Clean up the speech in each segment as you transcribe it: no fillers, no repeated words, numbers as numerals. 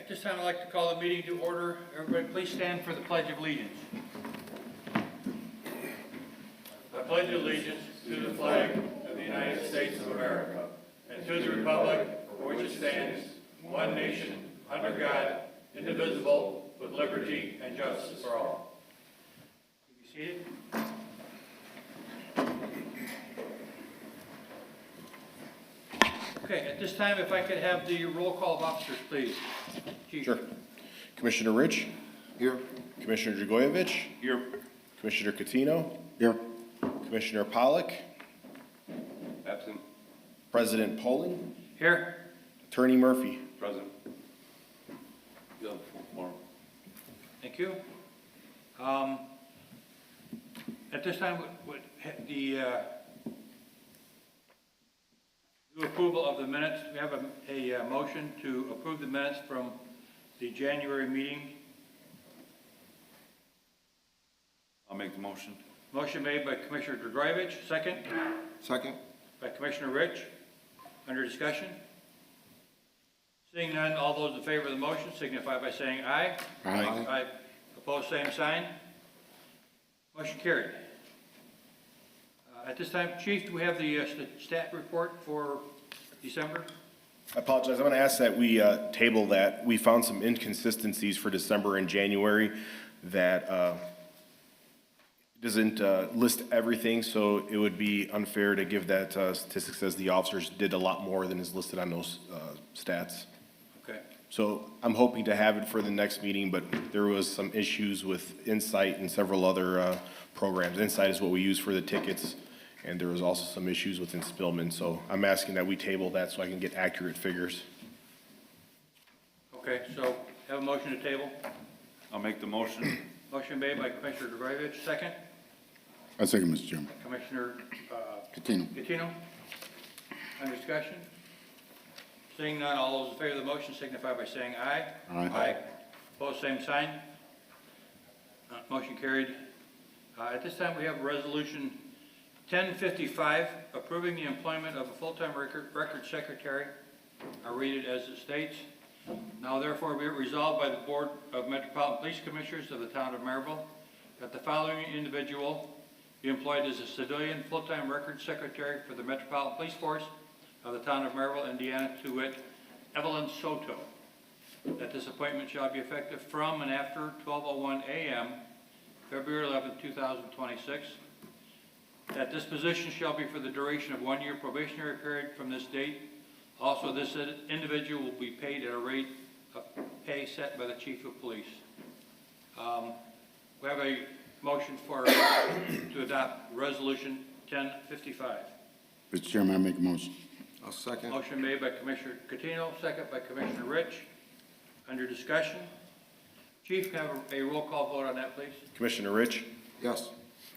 At this time, I'd like to call the meeting to order. Everybody, please stand for the Pledge of Allegiance. I pledge allegiance to the flag of the United States of America and to the republic for which it stands, one nation, under God, indivisible, with liberty and justice for all. Be seated. Okay, at this time, if I could have the roll call of officers, please. Chief. Sure. Commissioner Rich? Here. Commissioner Dragojevich? Here. Commissioner Catino? Here. Commissioner Pollack? Absent. President Poling? Here. Attorney Murphy? Present. Yeah, more. Thank you. At this time, would the approval of the minutes, we have a motion to approve the minutes from the January meeting. I'll make the motion. Motion made by Commissioner Dragojevich, second Second. by Commissioner Rich. Under discussion? Seeing none, all those in favor of the motion signify by saying aye. Aye. Aye. Opposed, same sign. Motion carried. At this time, Chief, do we have the stat report for December? I apologize. I'm going to ask that we table that. We found some inconsistencies for December and January that doesn't list everything, so it would be unfair to give that statistics as the officers did a lot more than is listed on those stats. Okay. So I'm hoping to have it for the next meeting, but there was some issues with Insight and several other programs. Insight is what we use for the tickets, and there was also some issues within Spillman. So I'm asking that we table that so I can get accurate figures. Okay, so have a motion to table. I'll make the motion. Motion made by Commissioner Dragojevich, second. I second, Mr. Chairman. Commissioner Catino. Catino. Under discussion? Seeing none, all those in favor of the motion signify by saying aye. Aye. Opposed, same sign. Motion carried. At this time, we have Resolution 1055, approving the employment of a full-time record secretary. I'll read it as it states. Now therefore be it resolved by the Board of Metropolitan Police Commissioners of the Town of Merrillville that the following individual be employed as a civilian full-time record secretary for the Metropolitan Police Force of the Town of Merrillville, Indiana, to wit, Evelyn Soto. That this appointment shall be effective from and after 12:01 a.m., February 11, 2026. That this position shall be for the duration of 1 year probationary period from this date. Also, this individual will be paid at a rate of pay set by the Chief of Police. We have a motion to adopt Resolution 1055. Mr. Chairman, I make a motion. I'll second. Motion made by Commissioner Catino, second by Commissioner Rich. Under discussion. Chief, can I have a roll call vote on that, please? Commissioner Rich? Yes.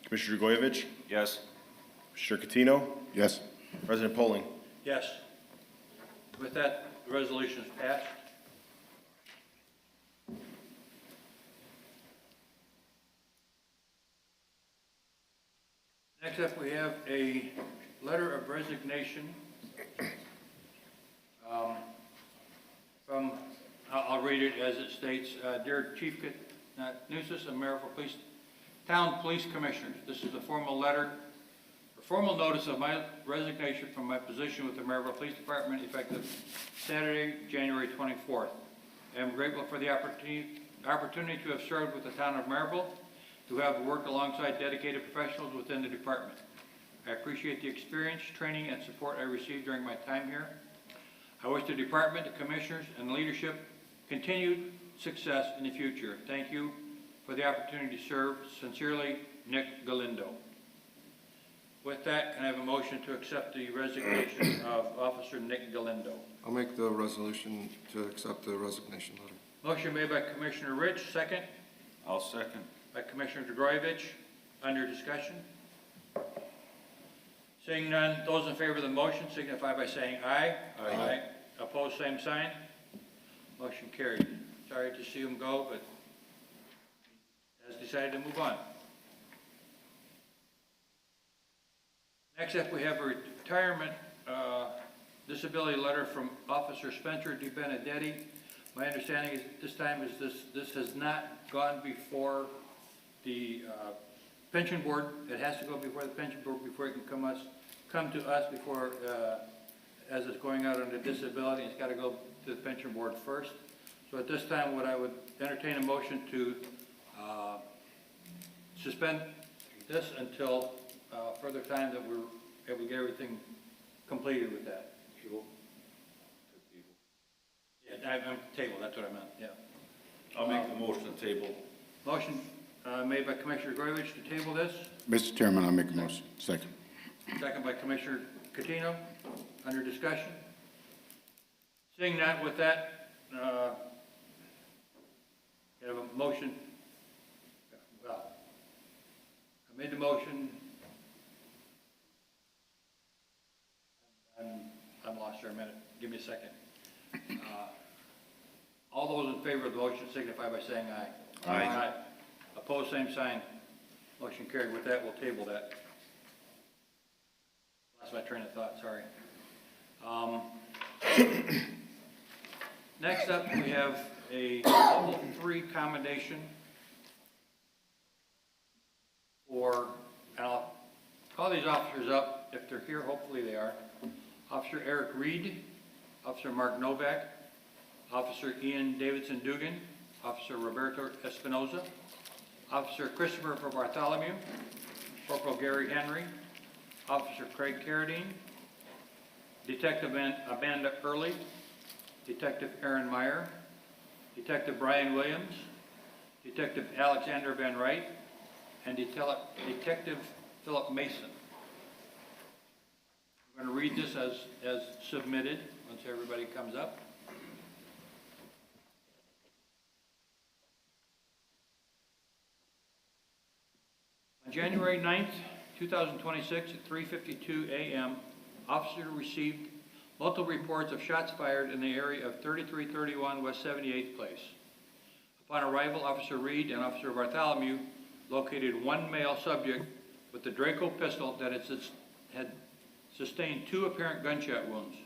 Commissioner Dragojevich? Yes. Commissioner Catino? Yes. President Poling? Yes. With that, the resolution is passed. Next up, we have a letter of resignation from, I'll read it as it states, Dear Chief Nusis and Merrillville Town Police Commissioners, this is a formal letter, a formal notice of my resignation from my position with the Merrillville Police Department effective Saturday, January 24th. I am grateful for the opportunity to have served with the Town of Merrillville, to have worked alongside dedicated professionals within the department. I appreciate the experience, training, and support I received during my time here. I wish the department, the commissioners, and leadership continued success in the future. Thank you for the opportunity to serve. Sincerely, Nick Galindo. With that, can I have a motion to accept the resignation of Officer Nick Galindo? I'll make the resolution to accept the resignation letter. Motion made by Commissioner Rich, second I'll second. by Commissioner Dragojevich. Under discussion? Seeing none, those in favor of the motion signify by saying aye. Aye. Opposed, same sign. Motion carried. Sorry to see him go, but has decided to move on. Next up, we have a retirement disability letter from Officer Spencer DiBenedetti My understanding is this has not gone before the pension board. It has to go before the pension board before it can come to us before, as it's going out on the disability, it's got to go to the pension board first. So at this time, what I would entertain a motion to suspend this until further time that we get everything completed with that. Yeah, I'm table, that's what I meant, yeah. I'll make the motion to table. Motion made by Commissioner Grovich to table this, Mr. Chairman, I make a motion. Second. second by Commissioner Catino. Under discussion? Seeing that, with that, you have a motion. Well, I made the motion. I'm lost here a minute. Give me a second. All those in favor of the motion signify by saying aye. Aye. Opposed, same sign. Motion carried. With that, we'll table that. Lost my train of thought, sorry. Next up, we have a level 3 commendation for, and I'll call these officers up. If they're here, hopefully they are. Officer Eric Reed, Officer Mark Novak, Officer Ian Davidson Dugan, Officer Roberto Espinoza, Officer Christopher Bartholomew, Corporal Gary Henry, Officer Craig Carradine, Detective Amanda Early, Detective Aaron Meyer, Detective Brian Williams, Detective Alexander Van Wright, and Detective Philip Mason. I'm going to read this as submitted once everybody comes up. On January 9th, 2026 at 3:52 a.m., officer received multiple reports of shots fired in the area of 3331 West 78th Place. Upon arrival, Officer Reed and Officer Bartholomew located one male subject with the Draco pistol that had sustained 2 apparent gunshot wounds.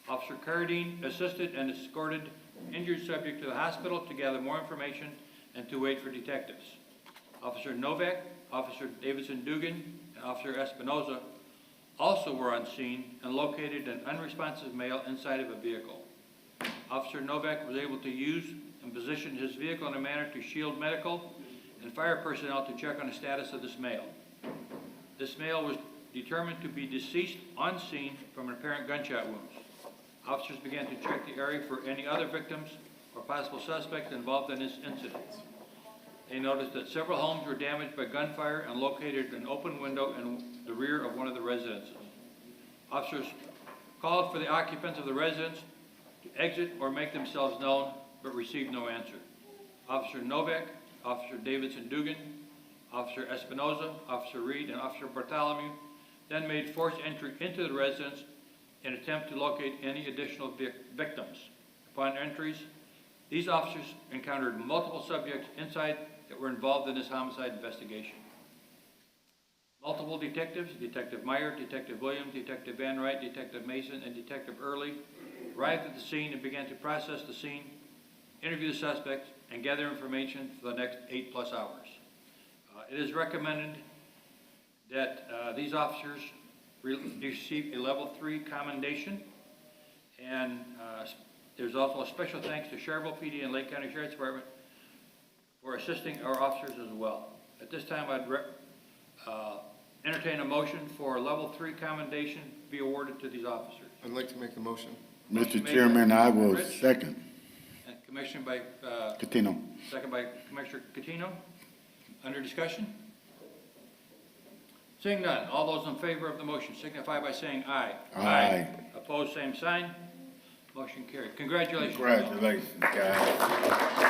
Officer Carradine assisted and escorted injured subject to the hospital to gather more information and to wait for detectives. Officer Novak, Officer Davidson Dugan, and Officer Espinoza also were on scene and located an unresponsive male inside of a vehicle. Officer Novak was able to use and position his vehicle in a manner to shield medical and fire personnel to check on the status of this male. This male was determined to be deceased on scene from an apparent gunshot wounds. Officers began to check the area for any other victims or possible suspects involved in this incident. They noticed that several homes were damaged by gunfire and located an open window in the rear of one of the residences. Officers called for the occupants of the residence to exit or make themselves known, but received no answer. Officer Novak, Officer Davidson Dugan, Officer Espinoza, Officer Reed, and Officer Bartholomew then made forced entry into the residence in an attempt to locate any additional victims. Upon entries, these officers encountered multiple subjects inside that were involved in this homicide investigation. Multiple detectives, Detective Meyer, Detective Williams, Detective Van Wright, Detective Mason, and Detective Early, arrived at the scene and began to process the scene, interview the suspects, and gather information for the next 8+ hours. It is recommended that these officers receive a level 3 commendation, and there's also a special thanks to Sherville PD and Lake County Sheriff's Department for assisting our officers as well. At this time, I'd entertain a motion for a level 3 commendation be awarded to these officers. I'd like to make the motion. Mr. Chairman, I will Rich. second. And commissioned by, Catino. second by Commissioner Catino. Under discussion? Seeing none, all those in favor of the motion signify by saying aye. Aye. Opposed, same sign. Motion carried. Congratulations. Congratulations, guys.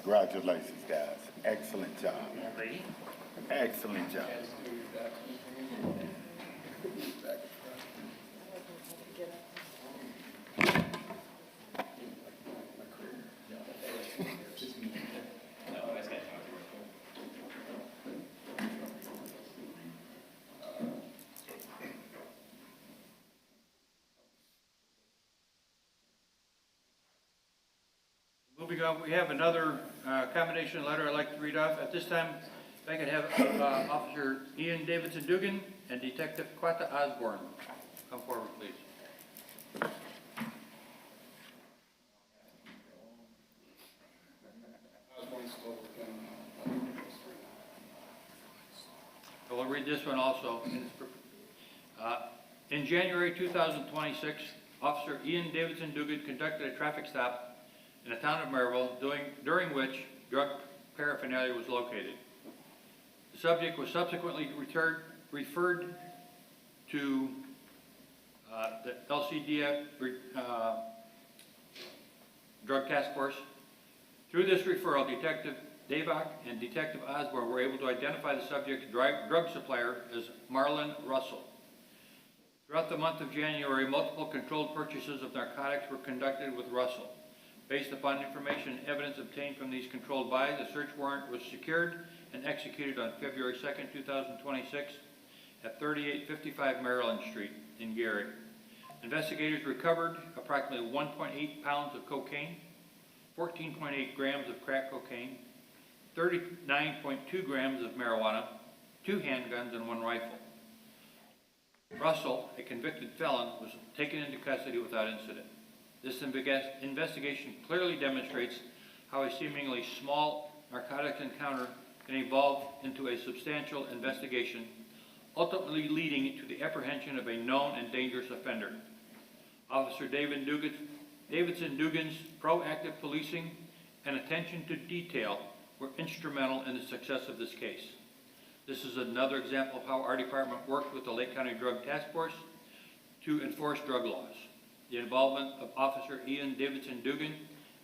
Congratulations, guys. Excellent job. Excellent job. Moving on, we have another commendation letter I'd like to read off. At this time, if I could have Officer Ian Davidson Dugan and Detective Quata Osborne come forward, please. So we'll read this one also. In January 2026, Officer Ian Davidson Dugan conducted a traffic stop in the town of Merrillville, during which drug paraphernalia was located. The subject was subsequently referred to the LCDF Drug Task Force. Through this referral, Detective Davok and Detective Osborne were able to identify the subject's drug supplier as Marlon Russell. Throughout the month of January, multiple controlled purchases of narcotics were conducted with Russell. Based upon information and evidence obtained from these controlled buys, a search warrant was secured and executed on February 2nd, 2026 at 3855 Maryland Street in Gary. Investigators recovered approximately 1.8 pounds of cocaine, 14.8 grams of crack cocaine, 39.2 grams of marijuana, 2 handguns, and 1 rifle. Russell, a convicted felon, was taken into custody without incident. This investigation clearly demonstrates how a seemingly small narcotics encounter can evolve into a substantial investigation, ultimately leading to the apprehension of a known and dangerous offender. Officer Davidson Dugan's proactive policing and attention to detail were instrumental in the success of this case. This is another example of how our department worked with the Lake County Drug Task Force to enforce drug laws. The involvement of Officer Ian Davidson Dugan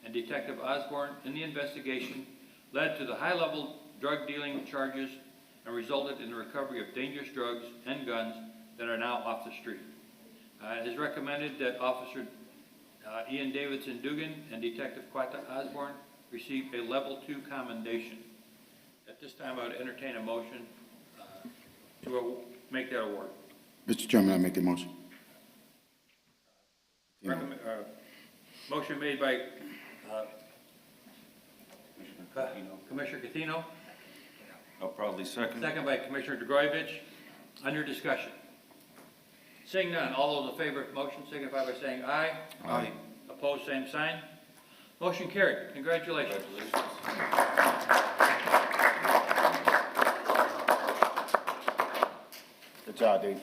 and Detective Osborne in the investigation led to the high-level drug dealing charges and resulted in the recovery of dangerous drugs and guns that are now off the street. It is recommended that Officer Ian Davidson Dugan and Detective Quata Osborne receive a Level 2 commendation. At this time, I would entertain a motion to make that award. Mr. Chairman, I make the motion. Motion made by Commissioner Catino, I'll probably second. second by Commissioner Dragojevich. Under discussion. Seeing none, all those in favor of the motion signify by saying aye. Aye. Opposed, same sign. Motion carried. Congratulations. Good job, Dave.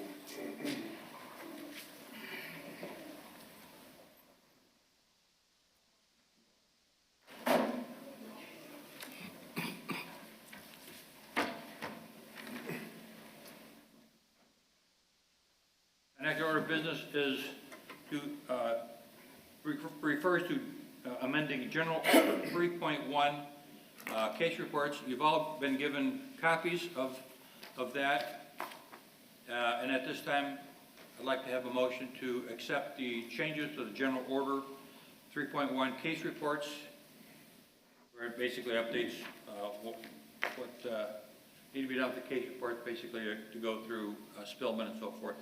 The next order of business is to, refers to amending General 3.1 case reports. You've all been given copies of that. And at this time, I'd like to have a motion to accept the changes to the General Order 3.1 case reports, where it basically updates what need to be done with the case reports, basically to go through Spillman and so forth.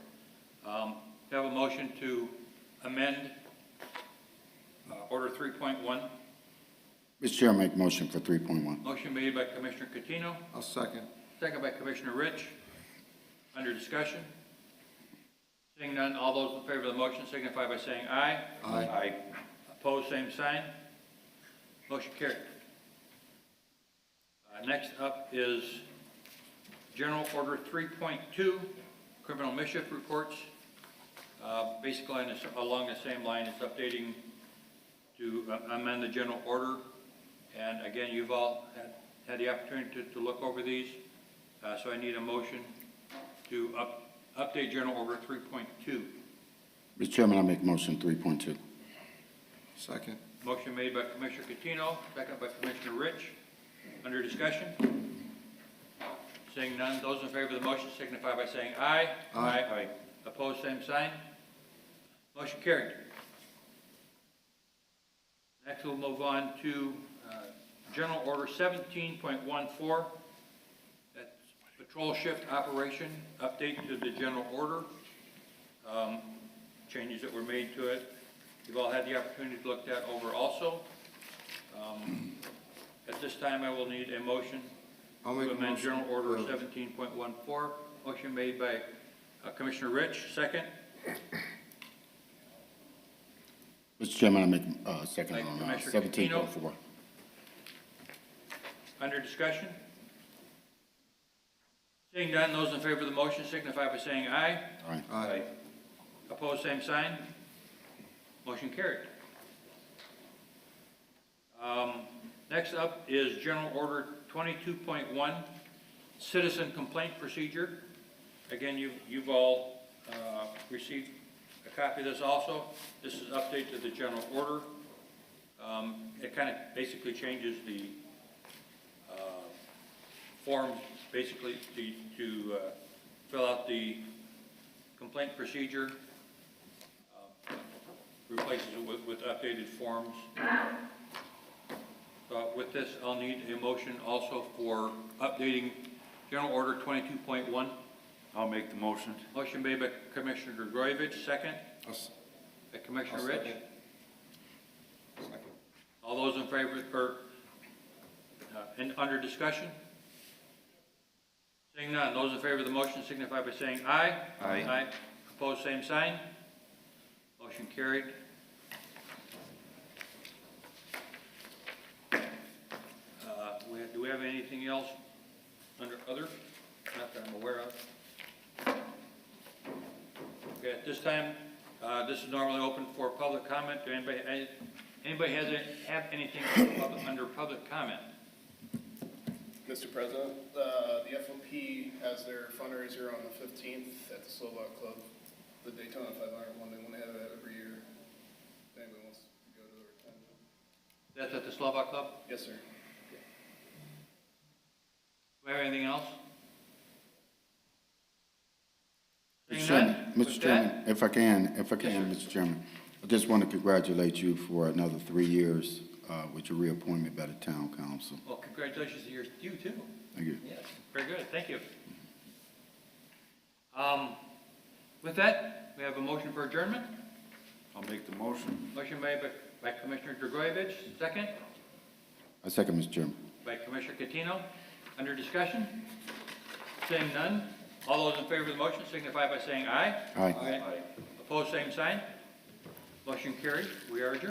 Have a motion to amend Order 3.1. Mr. Chair, I make a motion for 3.1. Motion made by Commissioner Catino, I'll second. second by Commissioner Rich. Under discussion. Seeing none, all those in favor of the motion signify by saying aye. Aye. Opposed, same sign. Motion carried. Next up is General Order 3.2, criminal mischief reports. Basically along the same line, it's updating to amend the general order. And again, you've all had the opportunity to look over these. So I need a motion to update General Order 3.2. Mr. Chairman, I make a motion 3.2. Second. Motion made by Commissioner Catino, second by Commissioner Rich. Under discussion? Seeing none, those in favor of the motion signify by saying aye. Aye. Opposed, same sign. Motion carried. Next, we'll move on to General Order 17.14. That's patrol shift operation, update to the general order. Changes that were made to it. You've all had the opportunity to look that over also. At this time, I will need a motion I'll to make a amend motion. General Order 17.14. Motion made by Commissioner Rich, second. Mr. Chairman, I make a second Like on Commissioner 17.4. Under discussion? Seeing none, those in favor of the motion signify by saying aye. Aye. Aye. Opposed, same sign. Motion carried. Next up is General Order 22.1, Citizen Complaint Procedure. Again, you've all received a copy of this also. This is update to the general order. It kind of basically changes the forms, basically, to fill out the complaint procedure. Replaces it with updated forms. With this, I'll need a motion also for updating General Order 22.1. I'll make the motion. Motion made by Commissioner Dragojevich, second by Commissioner Rich. All those in favor, and under discussion? Seeing none, those in favor of the motion signify by saying aye. Aye. Opposed, same sign. Motion carried. Do we have anything else under other? Not that I'm aware of. Okay, at this time, this is normally open for public comment. Do anybody have anything under public comment? Mr. President, the FOP has their fundraiser on the 15th at the Slovak Club, the Daytona 500 one. They want to have that every year. If anybody wants to go to or attend. That's at the Slovak Club? Yes, sir. Do we have anything else? Mr. Seeing Chairman, none, with Mr. that- Chairman, if I can, Mr. Chairman, I just want to congratulate you for another 3 years with your reappointment by the town council. Well, congratulations to you too. Thank you. Yes, very good, thank you. With that, we have a motion for adjournment. I'll make the motion. Motion made by Commissioner Dragojevich, second I second, Mr. Chairman. by Commissioner Catino. Under discussion? Seeing none, all those in favor of the motion signify by saying aye. Aye. Opposed, same sign. Motion carried. We are adjourned.